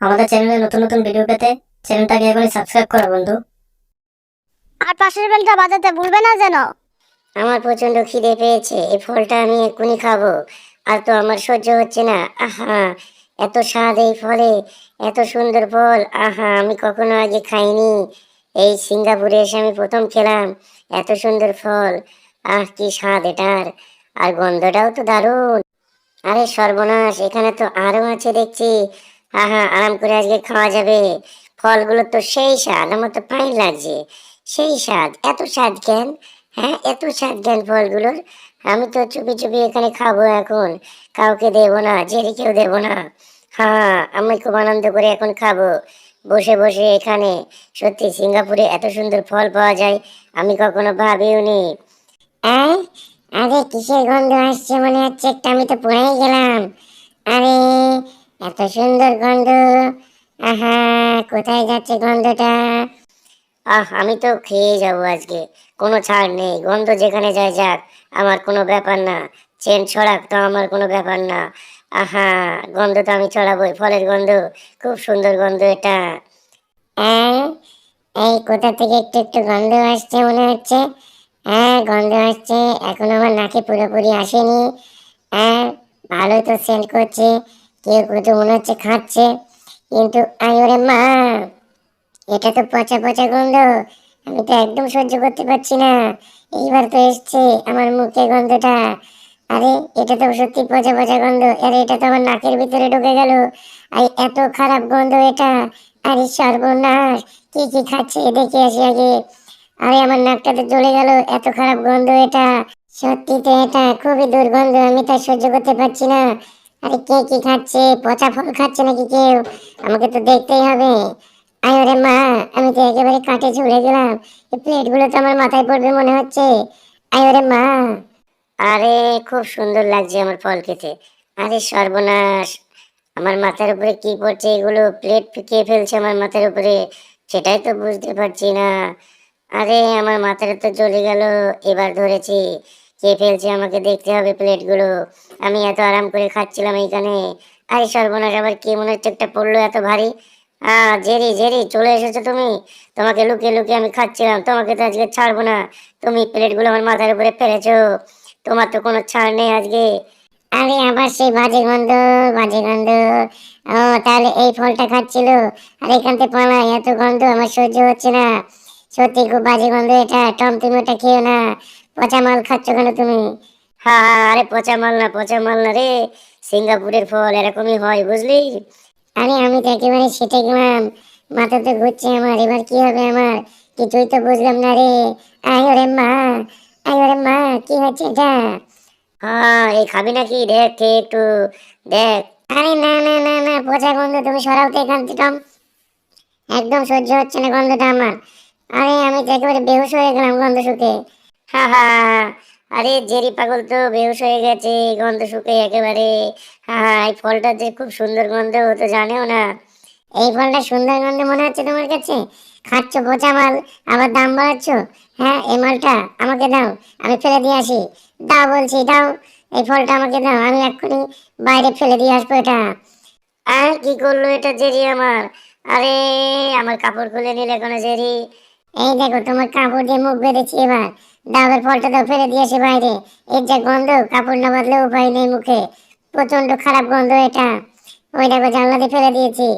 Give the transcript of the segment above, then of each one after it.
আমাদের চ্যানেলে নতুন নতুন ভিডিও পেতে চ্যানেলটাকে এখনই সাবস্ক্রাইব করো বন্ধু। আর পাশের বেলটা বাজাতে ভুলবে না যেন। আমার প্রচন্ড খিদে পেয়েছে, এই ফলটা আমি এক্ষুনি খাবো। আর তো আমার সহ্য হচ্ছে না। আহা, এত স্বাদ এই ফলে, এত সুন্দর ফল। আহা, আমি কখনো আগে খাইনি। এই সিঙ্গাপুরে এসে আমি প্রথম খেলাম এত সুন্দর ফল। আহ, কি স্বাদ এটার! আর গন্ধটাও তো দারুণ। আরে সর্বনাশ, এখানে তো আরো আছে দেখছি। আহা, আরাম করে আজকে খাওয়া যাবে। ফলগুলো তো সেই স্বাদ, আমার তো ফাইন লাগছে। সেই স্বাদ, এত স্বাদ কেন? হ্যাঁ, এত স্বাদ কেন ফলগুলোর? আমি তো চুপি চুপি এখানে খাবো এখন। কাউকে দেবো না, জেরিকেও দেবো না। হ্যাঁ, আমি খুব আনন্দ করে এখন খাবো বসে বসে এখানে। সত্যি সিঙ্গাপুরে এত সুন্দর ফল পাওয়া যায় আমি কখনো ভাবিও নি। আরে, আরে কিসের গন্ধ আসছে মনে হচ্ছে একটা, আমি তো পড়েই গেলাম। আরে, এত সুন্দর গন্ধ! আহা, কোথায় যাচ্ছে গন্ধটা? আমি তো খেয়ে যাবো আজকে। কোনো ছাড় নেই, গন্ধ যেখানে যায় যাক, আমার কোনো ব্যাপার না। চেন ছড়াক তো আমার কোনো ব্যাপার না। আহা, গন্ধ তো আমি ছড়াবোই, ফলের গন্ধ। খুব সুন্দর গন্ধ এটা। হ্যাঁ, এই কোথা থেকে একটু একটু গন্ধ আসছে মনে হচ্ছে। হ্যাঁ, গন্ধ আসছে, এখন আমার নাকে পুরোপুরি আসেনি। হ্যাঁ, ভালোই তো সেন্ট করছে। কেউ তো মনে হচ্ছে খাচ্ছে, কিন্তু ওরে মা, এটা তো পচা পচা গন্ধ। আমি তো একদম সহ্য করতে পারছি না। এইবার তো এসছে আমার মুখে গন্ধটা। আরে, এটা তো সত্যি পচা পচা গন্ধ। আরে, এটা তো আমার নাকের ভিতরে ঢুকে গেল। আর এত খারাপ গন্ধ এটা! আরে সর্বনাশ, কি কি খাচ্ছে দেখে আসি আগে। আরে, আমার নাকটা তো জ্বলে গেল, এত খারাপ গন্ধ এটা। সত্যি তো এটা খুবই দুর্গন্ধ, আমি তা সহ্য করতে পারছি না। আরে, কে কি খাচ্ছে? পচা ফল খাচ্ছে নাকি কেউ? আমাকে তো দেখতেই হবে। ওরে মা, আমি তো একেবারে কাটে ঝুলে গেলাম। এই প্লেট গুলো তো আমার মাথায় পড়বে মনে হচ্ছে। ওরে মা! আরে, খুব সুন্দর লাগছে আমার ফল খেতে। আরে সর্বনাশ, আমার মাথার উপরে কি পড়ছে? এগুলো প্লেট কে ফেলছে আমার মাথার উপরে, সেটাই তো বুঝতে পারছি না। আরে, আমার মাথাটা তো জ্বলে গেল। এবার ধরেছি কে ফেলছে, আমাকে দেখতে হবে প্লেটগুলো। আমি এত আরাম করে খাচ্ছিলাম এইখানে। আরে সর্বনাশ, আবার কে মনে হচ্ছে একটা পড়লো এত ভারী। জেরি, জেরি, চলে এসেছো তুমি? তোমাকে লুকিয়ে লুকিয়ে আমি খাচ্ছিলাম, তোমাকে তো আজকে ছাড়বো না। তুমি প্লেটগুলো আমার মাথার উপরে ফেলেছো, তোমার তো কোনো ছাড় নেই আজকে। আরে, আবার সেই বাজে গন্ধ, বাজে গন্ধ! ও, তাহলে এই ফলটা খাচ্ছিল। আর এখান থেকে পালাই, এত গন্ধ আমার সহ্য হচ্ছে না। সত্যি খুব বাজে গন্ধ এটা। টম, তুমি ওটা খেও না। পচা মাল খাচ্ছ কেন তুমি? হ্যাঁ হ্যাঁ, আরে পচা মাল না, পচা মাল না রে। সিঙ্গাপুরের ফল এরকমই হয়, বুঝলি? আরে, আমি তো একেবারে সেটে গেলাম। মাথা তো ঘুরছে আমার, এবার কি হবে আমার? কিছুই তো বুঝলাম না রে। ওরে মা, ওরে মা, কি হচ্ছে এটা? হ্যাঁ, এই খাবি নাকি? দেখ, খেয়ে একটু দেখ। আরে না না না না, পচা গন্ধ, তুমি সরাও তো এখান থেকে। একদম সহ্য হচ্ছে না গন্ধটা আমার। আরে, আমি তো একেবারে বেহুশ হয়ে গেলাম গন্ধ শুকে। হা হা হা। আরে জেরি পাগল তো বেহুশ হয়ে গেছে গন্ধ শুকে একেবারে। হা হা, এই ফলটা যে খুব সুন্দর গন্ধ ও তো জানেও না। এই ফলটা সুন্দর গন্ধ মনে হচ্ছে তোমার কাছে? খাচ্ছ পচা মাল, আবার দাম বাড়াচ্ছ। হ্যাঁ, এই মালটা আমাকে দাও, আমি ফেলে দিয়ে আসি। দাও বলছি, দাও। এই ফলটা আমাকে দাও, আমি এক্ষুনি বাইরে ফেলে দিয়ে আসবো এটা। আর কি করলো এটা জেরি আমার? আরে, আমার কাপড় খুলে নিলে কোনো জেরি? এই দেখো, তোমার কাপড় দিয়ে মুখ বেঁধেছি এবার। দাও, এবার ফলটা দাও, ফেলে দিয়ে আসি বাইরে। এর যা গন্ধ, কাপড় না বাঁধলে উপায় নেই মুখে। প্রচন্ড খারাপ গন্ধ এটা। ওই দেখো, জানলা দিয়ে ফেলে দিয়েছি।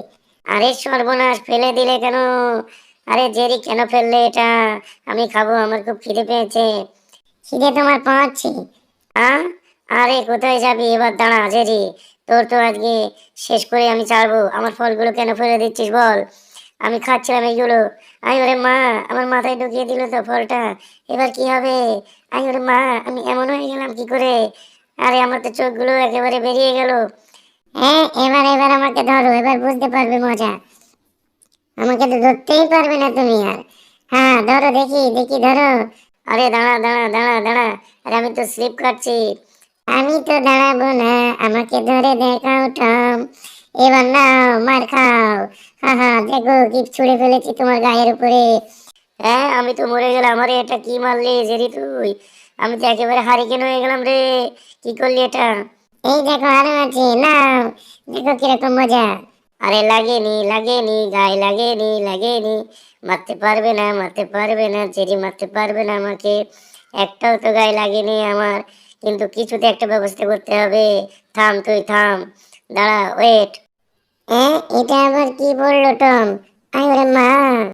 আরে সর্বনাশ, ফেলে দিলে কেন? আরে জেরি, কেন ফেললে এটা? আমি খাবো, আমার খুব খিদে পেয়েছে। খিদে তোমার পাচ্ছি? আহ, আরে কোথায় যাবি এবার? দাঁড়া জেরি, তোর তো আজকে শেষ করে আমি ছাড়বো। আমার ফলগুলো কেন ফেলে দিচ্ছিস বল? আমি খাচ্ছিলাম এইগুলো। ওরে মা, আমার মাথায় ঢুকিয়ে দিল তো ফলটা। এবার কি হবে? ওরে মা, আমি এমন হয়ে গেলাম কি করে? আরে, আমার তো চোখগুলো একেবারে বেরিয়ে গেল। হ্যাঁ, এবার এবার আমাকে ধরো, এবার বুঝতে পারবে মজা। আমাকে তো ধরতেই পারবে না তুমি আর। হ্যাঁ, ধরো, দেখি দেখি, ধরো। আরে দাঁড়া দাঁড়া দাঁড়া দাঁড়া, আরে আমি তো স্লিপ কাটছি। আমি তো দাঁড়াবো না, আমাকে ধরে দেখাও টম। এবার নাও, মার খাও। হা হা, দেখো কি ছুঁড়ে ফেলেছি তোমার গায়ের উপরে। হ্যাঁ, আমি তো মরে গেলাম। আরে, এটা কি মারলি জেরি তুই? আমি তো একেবারে হারিকেন হয়ে গেলাম রে। কি করলি এটা? এই দেখো, আরো আছে, নাও। দেখো কিরকম মজা। আরে লাগেনি লাগেনি, গায়ে লাগেনি, মারতে পারবে না, চেরি মারতে পারবে না আমাকে, একটাও তো গায়ে লাগেনি আমার। কিন্তু কিছুতে একটা ব্যবস্থা করতে হবে। থাম, তুই থাম, দাঁড়া, ওয়েট। এটা আবার কি বললো টম? আরে মা!